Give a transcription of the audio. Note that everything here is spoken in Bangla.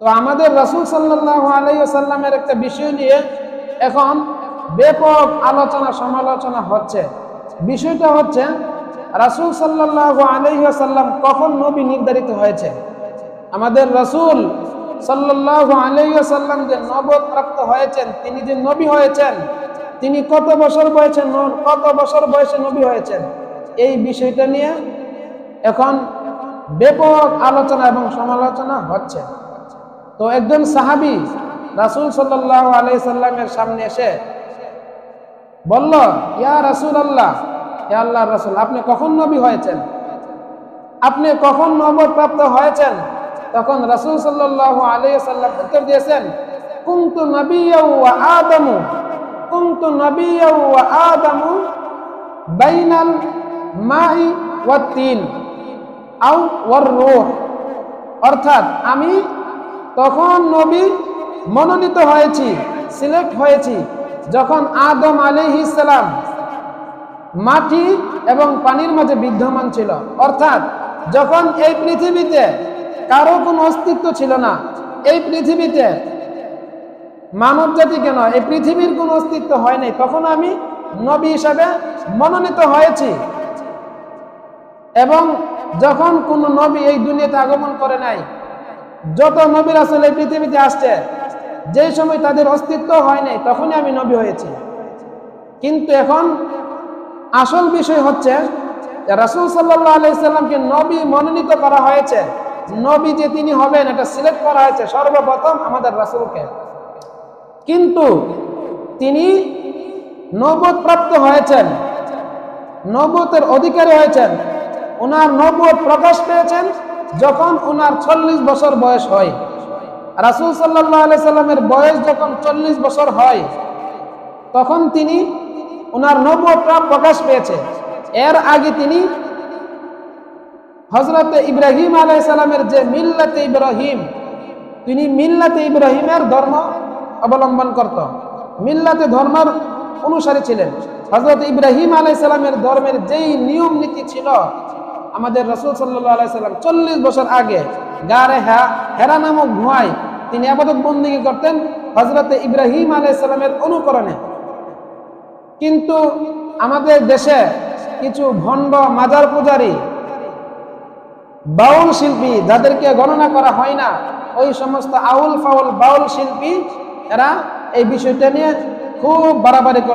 তো আমাদের রাসূল সাল্লাল্লাহু আলাইহি ওয়াসাল্লামের একটা বিষয় নিয়ে এখন ব্যাপক আলোচনা সমালোচনা হচ্ছে। বিষয়টা হচ্ছে রাসূল সাল্লাল্লাহু আলাইহি ওয়াসাল্লাম কখন নবী নির্ধারিত হয়েছে। আমাদের রাসূল সাল্লাল্লাহু আলাইহি ওয়াসাল্লাম যে নবুয়ত প্রাপ্ত হয়েছেন, তিনি যে নবী হয়েছেন, তিনি কত বছর বয়সে নবী হয়েছেন, এই বিষয়টা নিয়ে এখন ব্যাপক আলোচনা এবং সমালোচনা হচ্ছে। তো একজন সাহাবী রাসূল সাল্লাল্লাহু আলাইহি সাল্লামের সামনে এসে বলল, ইয়া রাসূলুল্লাহ, হে আল্লাহর রাসূল, আপনি কখন নবী হয়েছেন, আপনি কখন নবুয়ত প্রাপ্ত হয়েছেন? তখন রাসূল সাল্লাল্লাহু আলাইহি সাল্লাম উত্তর দিয়েছেন, কুনতু নাবিয়্যাও ওয়া আদামু বাইনাল মাই ওয়াত তিন আও ওয়ার রূহ। অর্থাৎ আমি তখন নবী মনোনীত হয়েছি, সিলেক্ট হয়েছি, যখন আদম আলাইহিস সালাম মাটি এবং পানির মাঝে বিদ্যমান ছিল। অর্থাৎ যখন এই পৃথিবীতে কারো কোনো অস্তিত্ব ছিল না, এই পৃথিবীতে মানব জাতি কেন এই পৃথিবীর কোনো অস্তিত্ব হয় নাই, তখন আমি নবী হিসাবে মনোনীত হয়েছি। এবং যখন কোনো নবী এই দুনিয়াতে আগমন করে নাই, যত নবী রাসূল এই পৃথিবীতে আসছে, যেই সময় তাদের অস্তিত্ব হয় নাই, তখনই আমি নবী হয়েছি। কিন্তু এখন আসল বিষয় হচ্ছে রাসূল সাল্লাল্লাহু আলাইহি সাল্লামকে নবী মনোনীত করা হয়েছে, নবী যে তিনি হবেন এটা সিলেক্ট করা হয়েছে সর্বপ্রথম আমাদের রাসূলকে। কিন্তু তিনি নবুয়ত প্রাপ্ত হয়েছেন, নবুয়তের অধিকারী হয়েছেন, ওনার নবুয়ত প্রকাশ পেয়েছেন যখন ওনার 40 বছর বয়স হয়। রাসূল সাল্লাল্লাহু আলাইহি সাল্লামের বয়স যখন 40 বছর হয়, তখন তিনি ওনার নবুয়তটা প্রকাশ পেয়েছে। এর আগে তিনি হযরত ইব্রাহিম আলাইহিস সালামের যে মিল্লাতে ইব্রাহিম, তিনি মিল্লাতে ইব্রাহিমের ধর্ম অবলম্বন করত, মিল্লাতে ধর্মের অনুসারী ছিলেন। হযরত ইব্রাহিম আলাইহিস সালামের ধর্মের যেই নিয়ম নীতি ছিল, আমাদের রাসূল সাল্লাল্লাহু আলাইহি সাল্লাম 40 বছর আগে গারে হেরা নামক গুহায় তিনি ইবাদত বন্দেগী করতেন হযরত ইব্রাহিম আলাইহিস সালামের অনুকরণে। কিন্তু আমাদের দেশে কিছু ভণ্ড মাজার পূজারী, বাউল শিল্পী, যাদেরকে গণনা করা হয় না, ওই সমস্ত আউল ফাউল বাউল শিল্পী, এরা এই বিষয়টা নিয়ে খুব বাড়াবাড়ি করে।